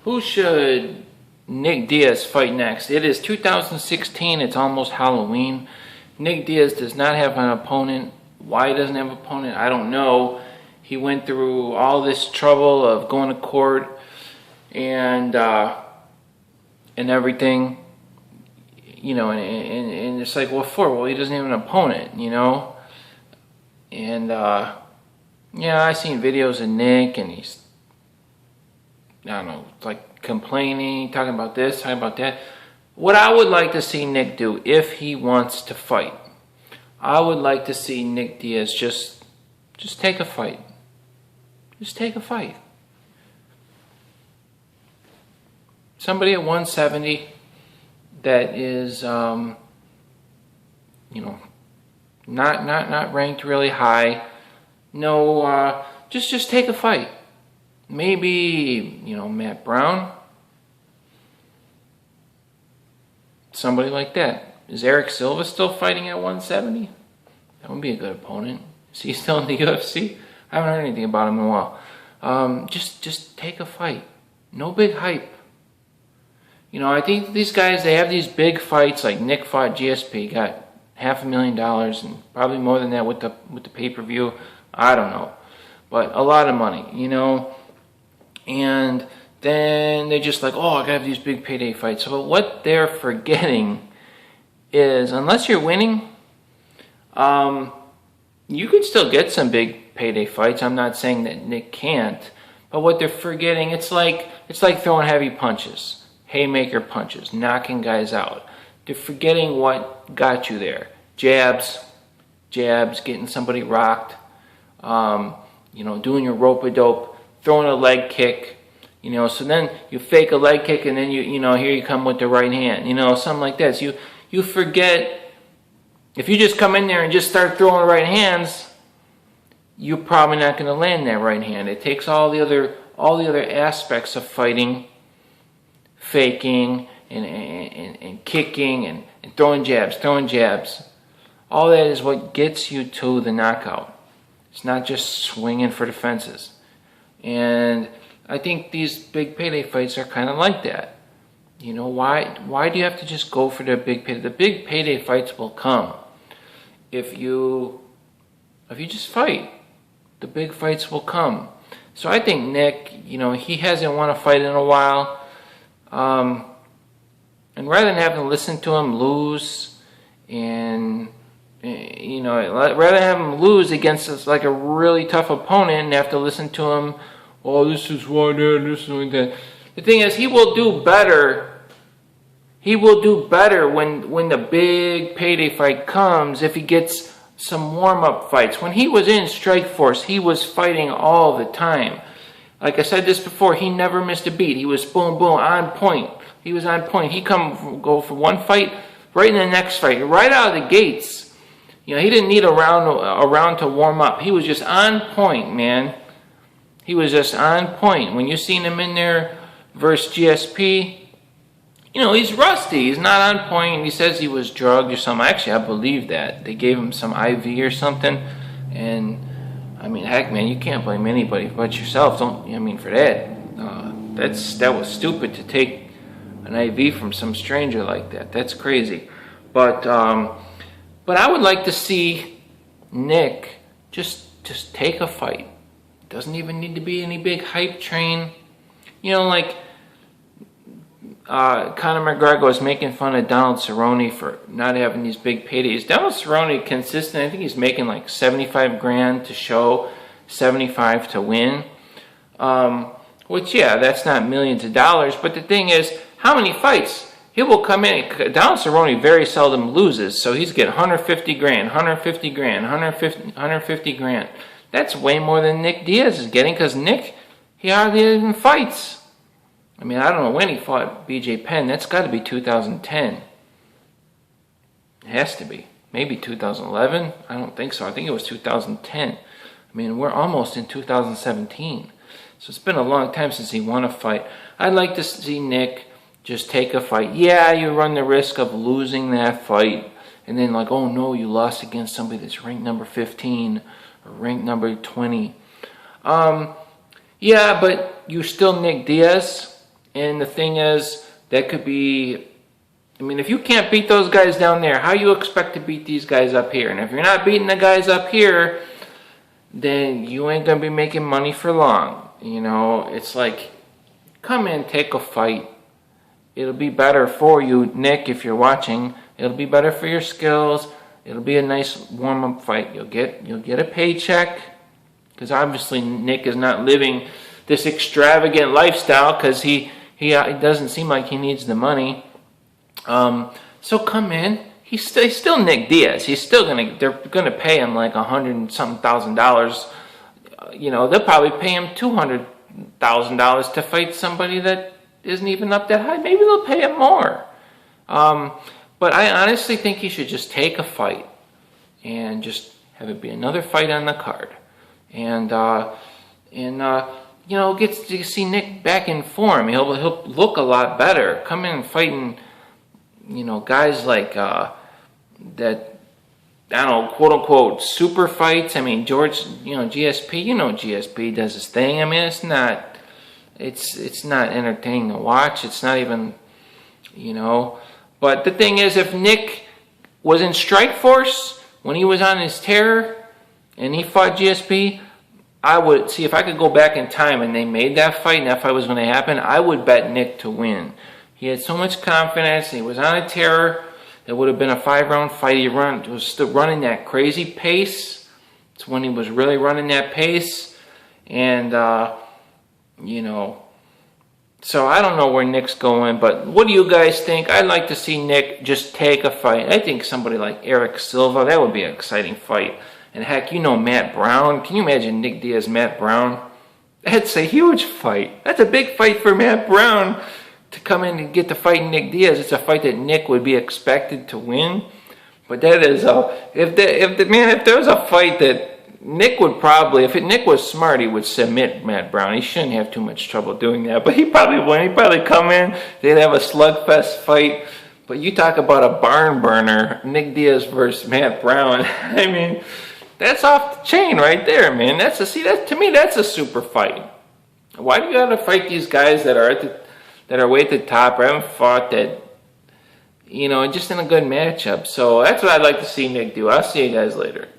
Who should Nick Diaz fight next? It is 2016. It's almost Halloween. Nick Diaz does not have an opponent. Why he doesn't have an opponent, I don't know. He went through all this trouble of going to court and everything, you know, and it's like, what for? Well, he doesn't have an opponent, you know. And yeah, I seen videos of Nick, and he's, I don't know, like complaining, talking about this, talking about that. What I would like to see Nick do, if he wants to fight, I would like to see Nick Diaz just take a fight. Just take a fight. Somebody at 170 that is, you know, not ranked really high. No, just take a fight. Maybe, you know, Matt Brown. Somebody like that. Is Eric Silva still fighting at 170? That would be a good opponent. Is he still in the UFC? I haven't heard anything about him in a while. Just take a fight. No big hype. You know, I think these guys, they have these big fights, like Nick fought GSP, got $500,000 and probably more than that with the pay-per-view. I don't know. But a lot of money, you know. And then they're just like, oh, I gotta have these big payday fights. So what they're forgetting is, unless you're winning, you could still get some big payday fights. I'm not saying that Nick can't, but what they're forgetting, it's like throwing heavy punches, haymaker punches, knocking guys out. They're forgetting what got you there. Jabs, getting somebody rocked, you know, doing your rope-a-dope, throwing a leg kick, you know, so then you fake a leg kick and then you know, here you come with the right hand, you know, something like that. So you forget, if you just come in there and just start throwing right hands, you're probably not going to land that right hand. It takes all the other aspects of fighting, faking and kicking and throwing jabs. All that is what gets you to the knockout. It's not just swinging for the fences. And I think these big payday fights are kind of like that. You know, why do you have to just go for the big payday? The big payday fights will come if you just fight. The big fights will come. So I think Nick, you know, he hasn't won a fight in a while. And rather than having to listen to him lose, and you know, rather than have him lose against like a really tough opponent and have to listen to him, oh, this is one and this is one that. The thing is, he will do better. He will do better when the big payday fight comes if he gets some warm-up fights. When he was in Strikeforce, he was fighting all the time. Like I said this before, he never missed a beat. He was boom, boom, on point. He was on point. He go for one fight, right in the next fight, right out of the gates. You know, he didn't need a round to warm up. He was just on point, man. He was just on point. When you seen him in there versus GSP, you know, he's rusty. He's not on point. He says he was drugged or something. Actually, I believe that. They gave him some IV or something. And, I mean, heck, man, you can't blame anybody but yourself. For that. That was stupid to take an IV from some stranger like that. That's crazy. But I would like to see Nick just take a fight. Doesn't even need to be any big hype train. You know, like Conor McGregor is making fun of Donald Cerrone for not having these big paydays. Donald Cerrone consistent. I think he's making like $75,000 to show, 75 to win. Which, yeah, that's not millions of dollars. But the thing is, how many fights? He will come in. Donald Cerrone very seldom loses, so he's getting $150,000, $150,000. That's way more than Nick Diaz is getting, because Nick, he hardly even fights. I mean, I don't know when he fought BJ Penn. That's got to be 2010. It has to be. Maybe 2011? I don't think so. I think it was 2010. I mean, we're almost in 2017. So it's been a long time since he won a fight. I'd like to see Nick just take a fight. Yeah, you run the risk of losing that fight. And then like, oh no, you lost against somebody that's ranked number 15 or ranked number 20. Yeah, but you're still Nick Diaz. And the thing is, that could be, I mean, if you can't beat those guys down there, how you expect to beat these guys up here? And if you're not beating the guys up here, then you ain't going to be making money for long. You know, it's like, come in, take a fight. It'll be better for you, Nick, if you're watching. It'll be better for your skills. It'll be a nice warm-up fight. You'll get a paycheck, because obviously Nick is not living this extravagant lifestyle, because he doesn't seem like he needs the money. So come in. He's still Nick Diaz. They're gonna pay him like $100,000. You know, they'll probably pay him $200,000 to fight somebody that isn't even up that high. Maybe they'll pay him more. But I honestly think he should just take a fight and just have it be another fight on the card. And you know, get to see Nick back in form. He'll look a lot better. Come in fighting, you know, guys like that, I don't know, quote unquote super fights. I mean, GSP does his thing. I mean, it's not entertaining to watch. It's not even, you know. But the thing is, if Nick was in Strikeforce when he was on his tear and he fought GSP, I would see if I could go back in time and they made that fight and that fight was going to happen, I would bet Nick to win. He had so much confidence. He was on a tear. It would have been a 5-round fight. He was still running that crazy pace. It's when he was really running that pace. And, you know, so I don't know where Nick's going, but what do you guys think? I'd like to see Nick just take a fight. I think somebody like Eric Silva, that would be an exciting fight. And heck, you know Matt Brown. Can you imagine Nick Diaz, Matt Brown? That's a huge fight. That's a big fight for Matt Brown to come in and get to fight Nick Diaz. It's a fight that Nick would be expected to win. But that is if there was a fight that Nick would probably, if Nick was smart, he would submit Matt Brown. He shouldn't have too much trouble doing that, but he probably wouldn't. He'd probably come in, they'd have a slugfest fight. But you talk about a barn burner, Nick Diaz versus Matt Brown. I mean, that's off the chain right there, man. To me, that's a super fight. Why do you gotta fight these guys that are way at the top, or haven't fought that, you know, just in a good matchup? So that's what I'd like to see Nick do. I'll see you guys later.